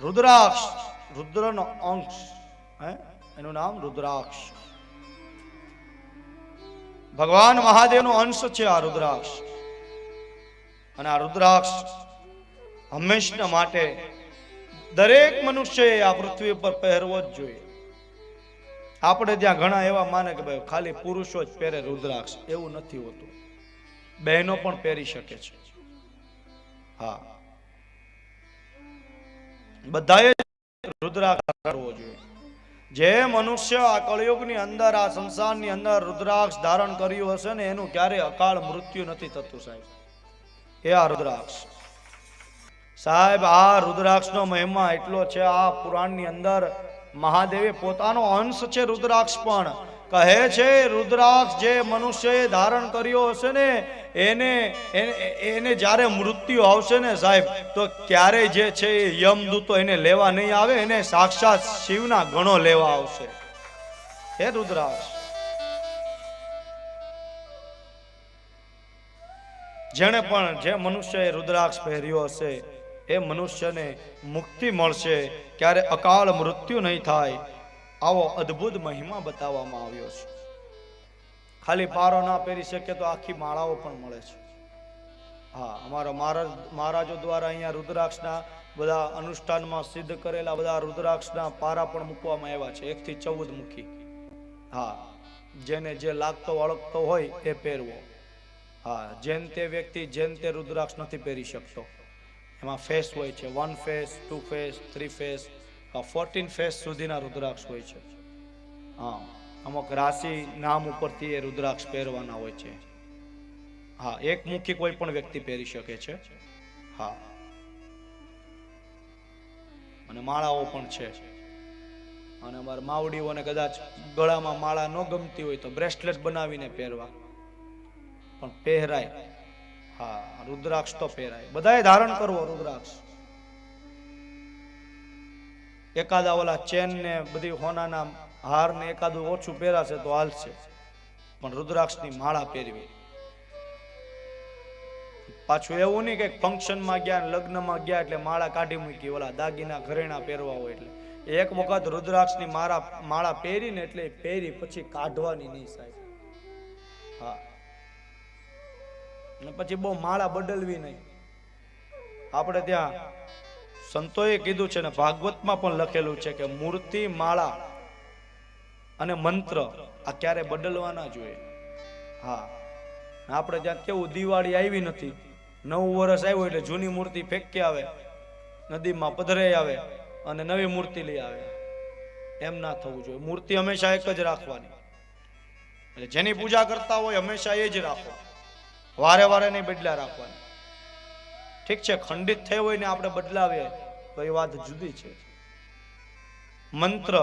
રુદ્રાક્ષ, રુદ્રનો અંશ, એનું નામ રુદ્રાક્ષ. ભગવાન મહાદેવનો અંશ છે આ રુદ્રાક્ષ. અને આ રુદ્રાક્ષ હંમેશા માટે દરેક મનુષ્યએ આ પૃથ્વી પર પહેરવો જ જોઈએ. આપણે ત્યાં ઘણા એવા માને કે ભાઈ ખાલી પુરુષો જ પહેરે રુદ્રાક્ષ. એવું નથી હોતું, બહેનો પણ પહેરી શકે છે. હા, બધાએ રુદ્રાક્ષ કરવો જોઈએ. જે મનુષ્ય આ કળિયુગની અંદર, આ સંસારની અંદર રુદ્રાક્ષ ધારણ કર્યું હશે ને એનું ક્યારેય અકાળ મૃત્યુ નથી થતું સાહેબ. એ આ રુદ્રાક્ષ સાહેબ, આ રુદ્રાક્ષનો મહિમા એટલો છે. આ પુરાણની અંદર મહાદેવે પોતાનો અંશ છે રુદ્રાક્ષ, પણ કહે છે રુદ્રાક્ષ જે મનુષ્યએ ધારણ કર્યો હશે ને એને જ્યારે મૃત્યુ આવશે ને સાહેબ, તો ક્યારે જે છે એ યમદૂતો એને લેવા નહીં આવે, એને સાક્ષાત શિવના ગણો લેવા આવશે. હે રુદ્રાક્ષ, જેને પણ જે મનુષ્યએ રુદ્રાક્ષ પહેર્યો હશે એ મનુષ્યને મુક્તિ મળશે, ક્યારે અકાળ મૃત્યુ નહીં થાય. આવો અદ્ભુત મહિમા બતાવવામાં આવ્યો છે. ખાલી પારો ના પહેરી શકે તો આખી માળાઓ પણ મળે છે. હા, અમારા મહારાજો દ્વારા અહીંયા રુદ્રાક્ષના બધા અનુષ્ઠાનમાં સિદ્ધ કરેલા બધા રુદ્રાક્ષના પારા પણ મૂકવામાં આવ્યા છે, 1 થી 14 મૂકી. હા, જેને જે લાગતો વળગતો હોય એ પહેરવો. હા, જેન તે વ્યક્તિ જેન તે રુદ્રાક્ષ નથી પહેરી શકતો. એમાં ફેસ હોય છે, 1 ફેસ, 2 ફેસ, 3 ફેસ, 14 ફેસ સુધીના રુદ્રાક્ષ હોય છે. હા, અમુક રાશિ નામ ઉપરથી એ રુદ્રાક્ષ પહેરવાના હોય છે. હા, એક મુખી કોઈ પણ વ્યક્તિ પહેરી શકે છે. હા, અને માળાઓ પણ છે. અને અમારા માવડીઓને કદાચ ગળામાં માળા ન ગમતી હોય તો બ્રેસલેટ બનાવીને પહેરવા પણ પહેરાય. હા, રુદ્રાક્ષ તો પહેરાય, બધાએ ધારણ કરવો રુદ્રાક્ષ. એકાદા ઓલા ચેન ને બધી હોનાના હાર ને એકાદું ઓછું પહેરાશે તો હાલશે, પણ રુદ્રાક્ષની માળા પહેરવી. પાછું એવું નહીં કે ફંક્શનમાં ગયા, લગ્નમાં ગયા એટલે માળા કાઢી મૂકી, ઓલા દાગીના ઘરેણા પહેરવા હોય એટલે. એક વખત રુદ્રાક્ષની માળા પહેરીને એટલે પહેરી પછી કાઢવાની નહીં સાહેબ. હા, અને પછી બહુ માળા બદલવી નહીં. આપણે ત્યાં સંતોએ કીધું છે ને ભાગવતમાં પણ લખેલું છે કે મૂર્તિ, માળા અને મંત્ર આ ક્યારે બદલવાના જોઈએ. હા, આપણે ત્યાં કેવું દિવાળી આવી નથી, 9 વર્ષ આવ્યું એટલે જૂની મૂર્તિ ફેંકી આવે, નદીમાં પધરાઈ આવે અને નવી મૂર્તિ લઈ આવે. એમ ના થવું જોઈએ. મૂર્તિ હંમેશા એક જ રાખવાની. એટલે જેની પૂજા કરતા હોય હંમેશા એ જ રાખો, વારે વારે નહીં બદલા રાખવાની. ઠીક છે, ખંડિત થઈ હોય ને આપણે બદલાવીએ તો એ વાત જુદી છે. મંત્ર,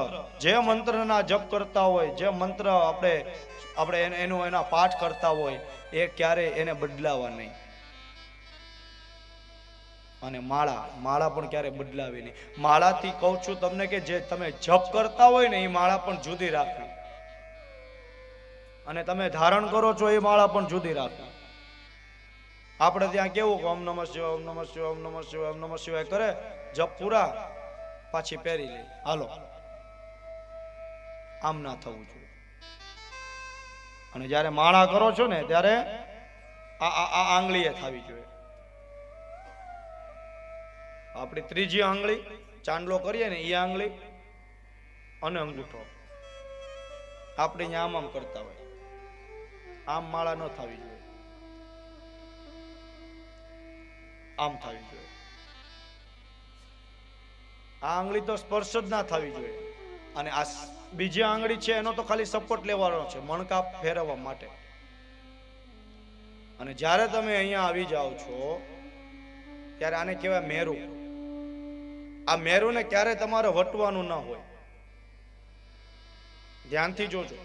જે મંત્રના જપ કરતા હોય, જે મંત્ર આપણે એના પાઠ કરતા હોય એ ક્યારે એને બદલાવા નહીં. અને માળા પણ ક્યારે બદલાવી નહીં. માળાથી કહું છું તમને કે જે તમે જપ કરતા હોય ને એ માળા પણ જુદી રાખવી, અને તમે ધારણ કરો છો એ માળા પણ જુદી રાખવી. આપણે ત્યાં કેવું કે ઓમ નમઃ શિવાય, ઓમ નમઃ શિવાય, ઓમ નમઃ શિવાય, ઓમ નમઃ શિવાય કરે, જપ પૂરા પાછી પહેરી લે, હાલો. આમ ના થવું જોઈએ. અને જ્યારે માળા કરો છો ને ત્યારે આ આંગળીએ થવી જોઈએ. આપણી ત્રીજી આંગળી ચાંદલો કરીએ ને એ આંગળી અને અંગૂઠો આપણે અહીંયા આમ કરતા હોય, આમ માળા ન થવી જોઈએ, આમ થવી જોઈએ. આ આંગળી તો સ્પર્શ જ ના થવી જોઈએ. અને આ બીજી આંગળી છે એનો તો ખાલી સપોર્ટ લેવાનો છે મણકા ફેરવવા માટે. અને જ્યારે તમે અહીંયા આવી જાઓ છો ત્યારે આને કહેવાય મેરું. આ મેરુને ક્યારે તમારે વટવાનું ના હોય, ધ્યાનથી જોજો.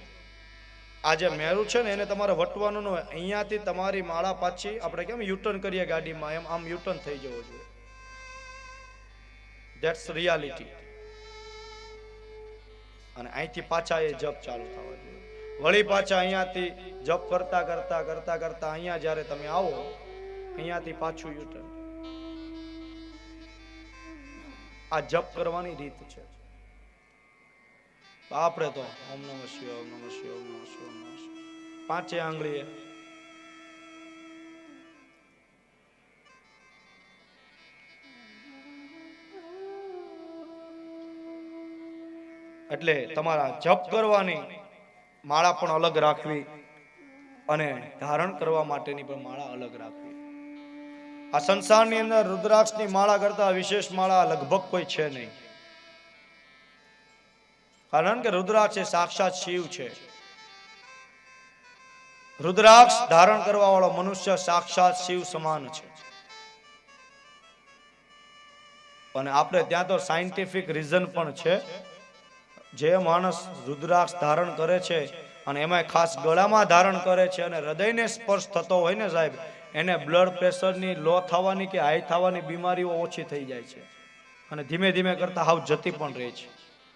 આ જે મેરું છે ને એને તમારે વટવાનું ન હોય. અહીંયાથી તમારી માળા પાછી આપણે કેમ યુટર્ન કરીએ ગાડીમાં, એમ આમ યુટર્ન થઈ જવો જોઈએ. That's reality. અને અહીંથી પાછા એ જપ ચાલુ થવા જોઈએ. વળી પાછા અહીંયાથી જપ કરતા કરતા કરતા કરતા અહીંયા જ્યારે તમે આવો અહીંયાથી પાછું યુટર્ન. આ જપ કરવાની રીત છે. આપણે તો ઓમ નમઃ શિવાય, ઓમ નમઃ શિવાય, ઓમ નમઃ શિવાય, ઓમ નમઃ શિવાય પાંચે આંગળીએ એટલે તમારા જપ કરવાની માળા પણ અલગ રાખવી અને ધારણ કરવા માટેની પણ માળા અલગ રાખવી. આ સંસારની અંદર રુદ્રાક્ષની માળા કરતા વિશેષ માળા લગભગ કોઈ છે નહીં. કારણ કે રુદ્રાક્ષ એ સાક્ષાત શિવ છે. રુદ્રાક્ષ ધારણ કરવા વાળો મનુષ્ય સાક્ષાત શિવ સમાન છે. અને આપણે ત્યાં તો સાયન્ટિફિક રીઝન પણ છે. જે માણસ રુદ્રાક્ષ ધારણ કરે છે અને એમાં ખાસ ગળામાં ધારણ કરે છે અને હૃદયને સ્પર્શ થતો હોય ને સાહેબ, એને બ્લડ પ્રેશરની લો થવાની કે હાઈ થવાની બીમારીઓ ઓછી થઈ જાય છે અને ધીમે ધીમે કરતા હાવ જતી પણ રહે છે.